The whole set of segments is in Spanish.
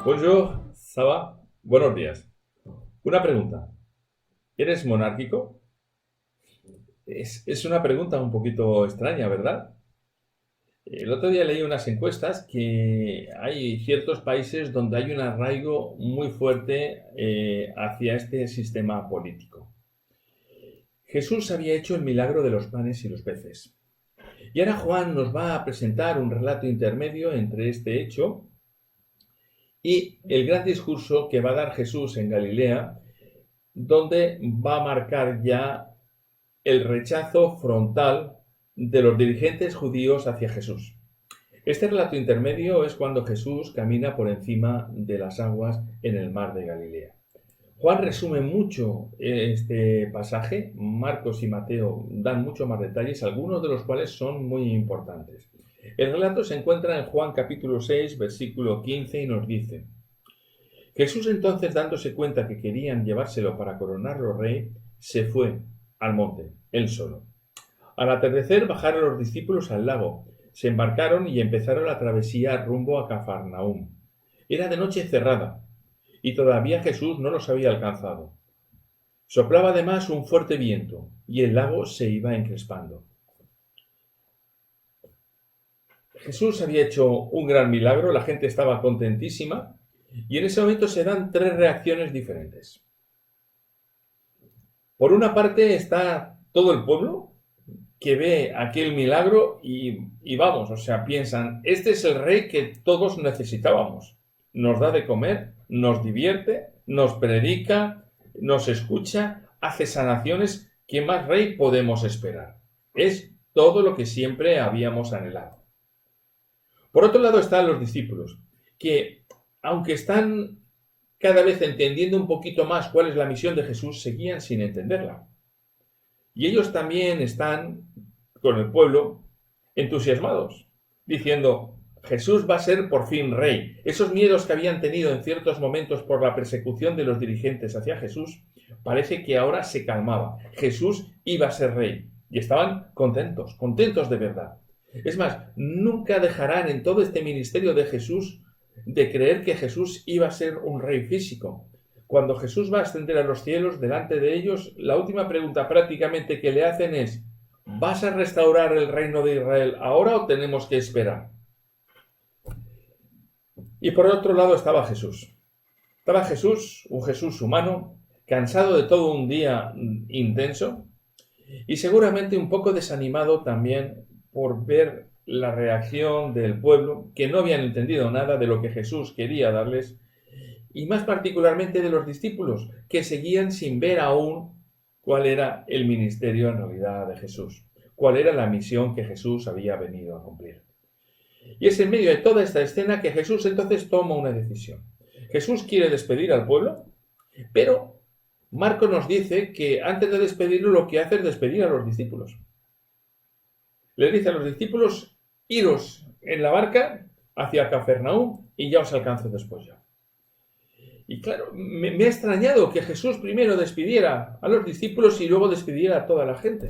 Bonjour, ça va? Buenos días. Una pregunta. ¿Eres monárquico? Es una pregunta un poquito extraña, ¿verdad? El otro día leí unas encuestas que hay ciertos países donde hay un arraigo muy fuerte hacia este sistema político. Jesús había hecho el milagro de los panes y los peces. Y ahora Juan nos va a presentar un relato intermedio entre este hecho y el gran discurso que va a dar Jesús en Galilea, donde va a marcar ya el rechazo frontal de los dirigentes judíos hacia Jesús. Este relato intermedio es cuando Jesús camina por encima de las aguas en el mar de Galilea. Juan resume mucho este pasaje, Marcos y Mateo dan mucho más detalles, algunos de los cuales son muy importantes. El relato se encuentra en Juan capítulo 6, versículo 15 y nos dice: Jesús entonces, dándose cuenta que querían llevárselo para coronarlo rey, se fue al monte, él solo. Al atardecer bajaron los discípulos al lago, se embarcaron y empezaron la travesía rumbo a Cafarnaúm. Era de noche cerrada, y todavía Jesús no los había alcanzado. Soplaba además un fuerte viento, y el lago se iba encrespando. Jesús había hecho un gran milagro, la gente estaba contentísima, y en ese momento se dan tres reacciones diferentes. Por una parte está todo el pueblo, que ve aquel milagro y vamos, o sea, piensan, este es el rey que todos necesitábamos. Nos da de comer, nos divierte, nos predica, nos escucha, hace sanaciones. ¿Qué más rey podemos esperar? Es todo lo que siempre habíamos anhelado. Por otro lado están los discípulos, que aunque están cada vez entendiendo un poquito más cuál es la misión de Jesús, seguían sin entenderla. Y ellos también están, con el pueblo, entusiasmados, diciendo, Jesús va a ser por fin rey. Esos miedos que habían tenido en ciertos momentos por la persecución de los dirigentes hacia Jesús, parece que ahora se calmaba. Jesús iba a ser rey. Y estaban contentos de verdad. Es más, nunca dejarán en todo este ministerio de Jesús de creer que Jesús iba a ser un rey físico. Cuando Jesús va a ascender a los cielos, delante de ellos, la última pregunta prácticamente que le hacen es: ¿vas a restaurar el reino de Israel ahora o tenemos que esperar? Y por otro lado estaba Jesús. Estaba Jesús, un Jesús humano, cansado de todo un día intenso y seguramente un poco desanimado también por ver la reacción del pueblo, que no habían entendido nada de lo que Jesús quería darles, y más particularmente de los discípulos, que seguían sin ver aún cuál era el ministerio en realidad de Jesús, cuál era la misión que Jesús había venido a cumplir. Y es en medio de toda esta escena que Jesús entonces toma una decisión. Jesús quiere despedir al pueblo, pero Marcos nos dice que antes de despedirlo lo que hace es despedir a los discípulos. Les dice a los discípulos: iros en la barca hacia Cafarnaúm y ya os alcanzo después yo. Y claro, me ha extrañado que Jesús primero despidiera a los discípulos y luego despidiera a toda la gente.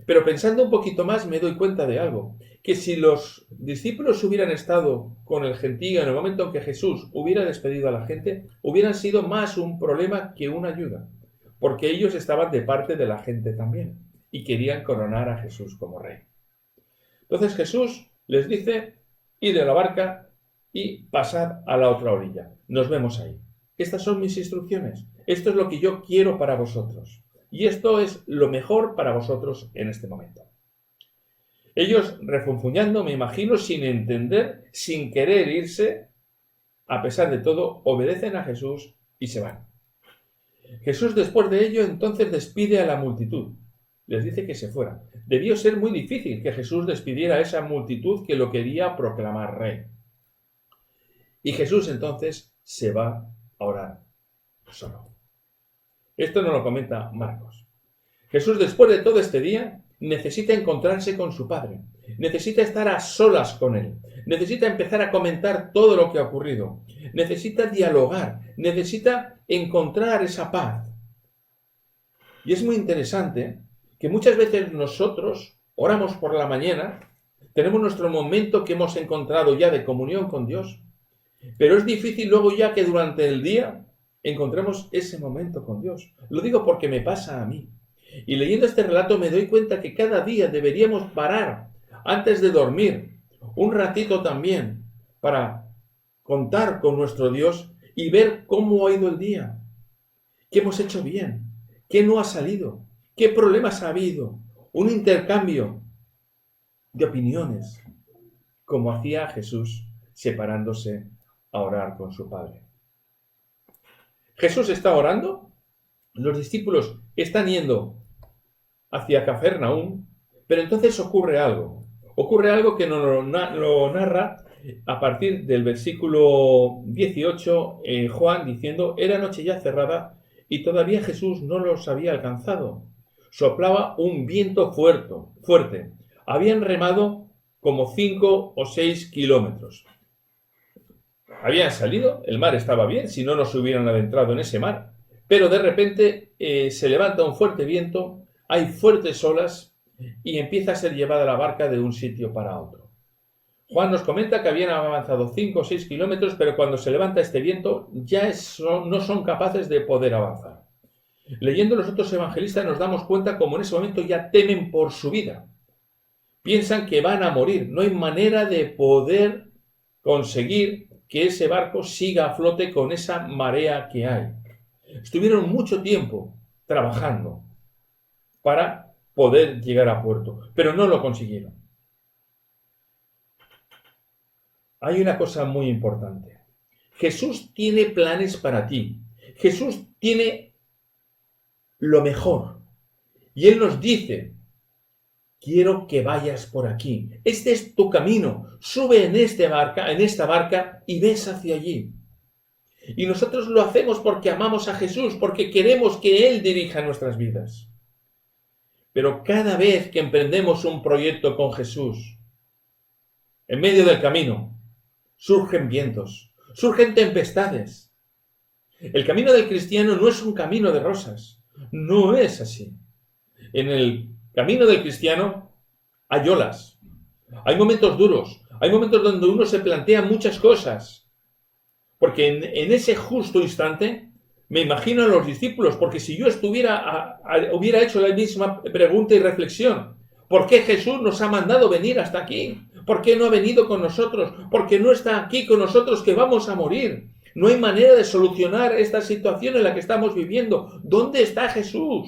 Pero pensando un poquito más me doy cuenta de algo, que si los discípulos hubieran estado con el gentío en el momento en que Jesús hubiera despedido a la gente, hubieran sido más un problema que una ayuda, porque ellos estaban de parte de la gente también y querían coronar a Jesús como rey. Entonces Jesús les dice: id de la barca y pasad a la otra orilla. Nos vemos ahí. Estas son mis instrucciones. Esto es lo que yo quiero para vosotros. Y esto es lo mejor para vosotros en este momento. Ellos, refunfuñando, me imagino, sin entender, sin querer irse, a pesar de todo, obedecen a Jesús y se van. Jesús, después de ello, entonces despide a la multitud. Les dice que se fueran. Debió ser muy difícil que Jesús despidiera a esa multitud que lo quería proclamar rey. Y Jesús entonces se va a orar solo. Esto nos lo comenta Marcos. Jesús, después de todo este día, necesita encontrarse con su Padre. Necesita estar a solas con Él. Necesita empezar a comentar todo lo que ha ocurrido. Necesita dialogar. Necesita encontrar esa paz. Y es muy interesante que muchas veces nosotros oramos por la mañana, tenemos nuestro momento que hemos encontrado ya de comunión con Dios, Pero es difícil luego ya que durante el día encontremos ese momento con Dios. Lo digo porque me pasa a mí. Y leyendo este relato me doy cuenta que cada día deberíamos parar antes de dormir un ratito también para contar con nuestro Dios y ver cómo ha ido el día, qué hemos hecho bien, qué no ha salido, qué problemas ha habido, un intercambio de opiniones, como hacía Jesús separándose a orar con su Padre. Jesús está orando, los discípulos están yendo hacia Cafarnaúm, pero entonces ocurre algo que nos lo narra a partir del versículo 18, Juan diciendo: era noche ya cerrada y todavía Jesús no los había alcanzado. Soplaba un viento fuerte. Habían remado como 5 o 6 kilómetros. Habían salido, el mar estaba bien, si no, no se hubieran adentrado en ese mar. Pero de repente se levanta un fuerte viento, hay fuertes olas y empieza a ser llevada la barca de un sitio para otro. Juan nos comenta que habían avanzado 5 o 6 kilómetros, pero cuando se levanta este viento ya no son capaces de poder avanzar. Leyendo los otros evangelistas nos damos cuenta como en ese momento ya temen por su vida. Piensan que van a morir, no hay manera de poder conseguir que ese barco siga a flote con esa marea que hay. Estuvieron mucho tiempo trabajando para poder llegar a puerto, pero no lo consiguieron. Hay una cosa muy importante. Jesús tiene planes para ti. Jesús tiene lo mejor. Y Él nos dice: quiero que vayas por aquí. Este es tu camino. Sube en esta barca y ves hacia allí. Y nosotros lo hacemos porque amamos a Jesús, porque queremos que Él dirija nuestras vidas. Pero cada vez que emprendemos un proyecto con Jesús, en medio del camino, surgen vientos, surgen tempestades. El camino del cristiano no es un camino de rosas. No es así. En el camino del cristiano hay olas, hay momentos duros, hay momentos donde uno se plantea muchas cosas. Porque en ese justo instante me imagino a los discípulos, porque si yo hubiera hecho la misma pregunta y reflexión: ¿por qué Jesús nos ha mandado venir hasta aquí? ¿Por qué no ha venido con nosotros? ¿Por qué no está aquí con nosotros, que vamos a morir? No hay manera de solucionar esta situación en la que estamos viviendo. ¿Dónde está Jesús?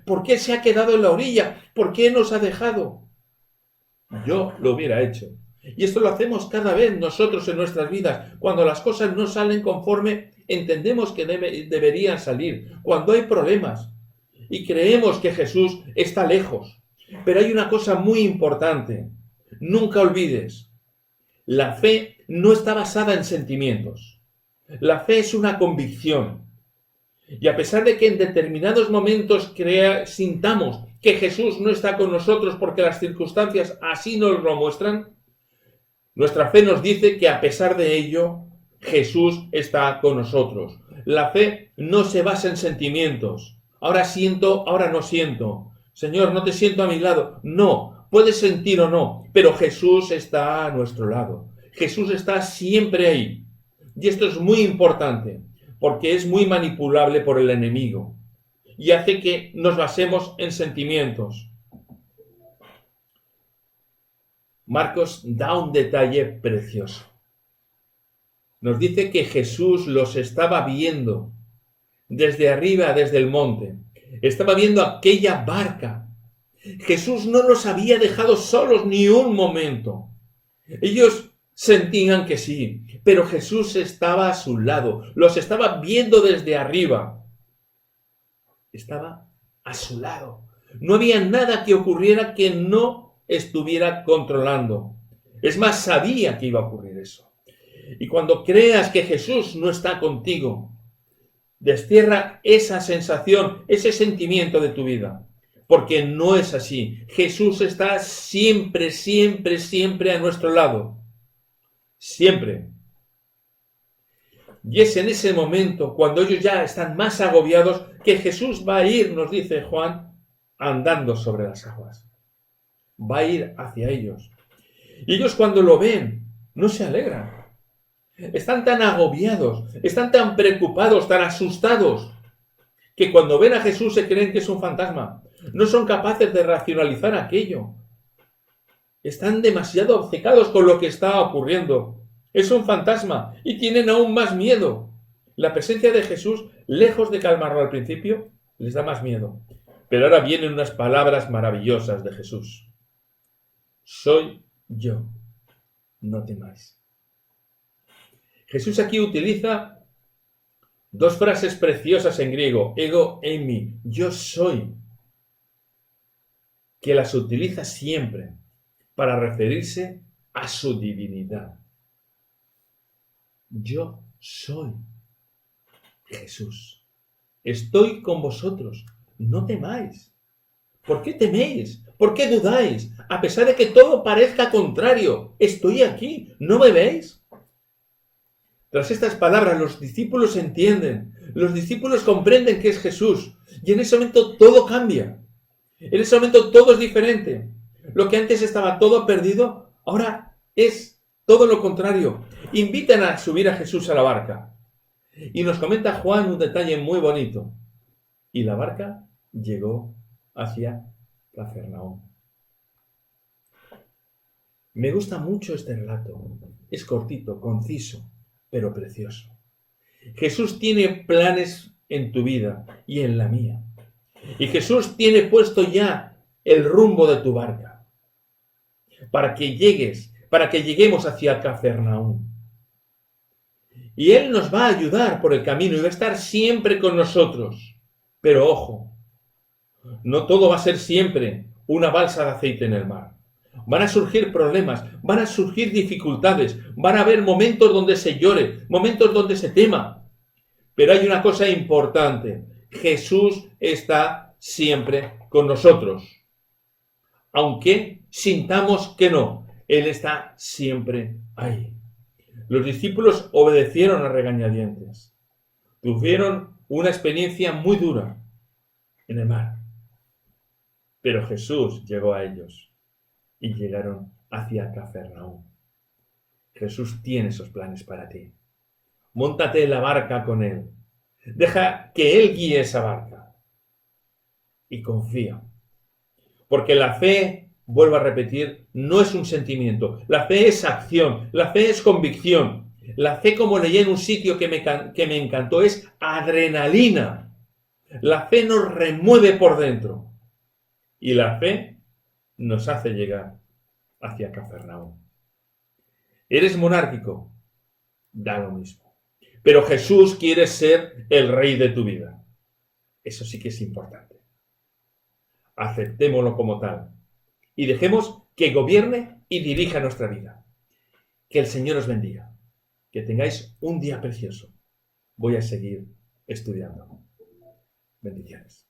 ¿Por qué se ha quedado en la orilla? ¿Por qué nos ha dejado? Yo lo hubiera hecho. Y esto lo hacemos cada vez nosotros en nuestras vidas, cuando las cosas no salen conforme entendemos que deberían salir, cuando hay problemas y creemos que Jesús está lejos. Pero hay una cosa muy importante: nunca olvides, la fe no está basada en sentimientos. La fe es una convicción. Y a pesar de que en determinados momentos sintamos que Jesús no está con nosotros porque las circunstancias así nos lo muestran, nuestra fe nos dice que a pesar de ello, Jesús está con nosotros. La fe no se basa en sentimientos. Ahora siento, ahora no siento. Señor, no te siento a mi lado. No, puedes sentir o no, pero Jesús está a nuestro lado. Jesús está siempre ahí. Y esto es muy importante, porque es muy manipulable por el enemigo y hace que nos basemos en sentimientos. Marcos da un detalle precioso. Nos dice que Jesús los estaba viendo desde arriba, desde el monte. Estaba viendo aquella barca. Jesús no los había dejado solos ni un momento. Ellos sentían que sí, pero Jesús estaba a su lado. Los estaba viendo desde arriba. Estaba a su lado. No había nada que ocurriera que no estuviera controlando. Es más, sabía que iba a ocurrir eso. Y cuando creas que Jesús no está contigo, destierra esa sensación, ese sentimiento de tu vida, porque no es así. Jesús está siempre, siempre, siempre a nuestro lado. Siempre. Y es en ese momento, cuando ellos ya están más agobiados, que Jesús va a ir, nos dice Juan, andando sobre las aguas. Va a ir hacia ellos. Y ellos, cuando lo ven, no se alegran. Están tan agobiados, están tan preocupados, tan asustados, que cuando ven a Jesús se creen que es un fantasma. No son capaces de racionalizar aquello. Están demasiado obcecados con lo que está ocurriendo. Es un fantasma y tienen aún más miedo. La presencia de Jesús, lejos de calmarlo al principio, les da más miedo. Pero ahora vienen unas palabras maravillosas de Jesús. Soy yo, no temáis. Jesús aquí utiliza dos frases preciosas en griego, ego eimi, yo soy, que las utiliza siempre para referirse a su divinidad. Yo soy Jesús. Estoy con vosotros. No temáis. ¿Por qué teméis? ¿Por qué dudáis? A pesar de que todo parezca contrario, estoy aquí. ¿No me veis? Tras estas palabras, los discípulos entienden. Los discípulos comprenden que es Jesús. Y en ese momento todo cambia. En ese momento todo es diferente. Lo que antes estaba todo perdido, ahora es todo lo contrario. Invitan a subir a Jesús a la barca. Y nos comenta Juan un detalle muy bonito. Y la barca llegó hacia Cafarnaúm. Me gusta mucho este relato. Es cortito, conciso, pero precioso. Jesús tiene planes en tu vida y en la mía. Y Jesús tiene puesto ya el rumbo de tu barca. Para que lleguemos hacia Cafarnaúm. Y Él nos va a ayudar por el camino y va a estar siempre con nosotros. Pero ojo, no todo va a ser siempre una balsa de aceite en el mar. Van a surgir problemas, van a surgir dificultades, van a haber momentos donde se llore, momentos donde se tema. Pero hay una cosa importante, Jesús está siempre con nosotros. Aunque sintamos que no, Él está siempre ahí. Los discípulos obedecieron a regañadientes. Tuvieron una experiencia muy dura en el mar. Pero Jesús llegó a ellos y llegaron hacia Cafarnaúm. Jesús tiene esos planes para ti. Móntate en la barca con Él. Deja que Él guíe esa barca. Y confía. Porque la fe, vuelvo a repetir, no es un sentimiento. La fe es acción. La fe es convicción. La fe, como leí en un sitio que me encantó, es adrenalina. La fe nos remueve por dentro. Y la fe nos hace llegar hacia Cafarnaúm. ¿Eres monárquico? Da lo mismo. Pero Jesús quiere ser el rey de tu vida. Eso sí que es importante. Aceptémoslo como tal. Y dejemos que gobierne y dirija nuestra vida. Que el Señor os bendiga. Que tengáis un día precioso. Voy a seguir estudiando. Bendiciones.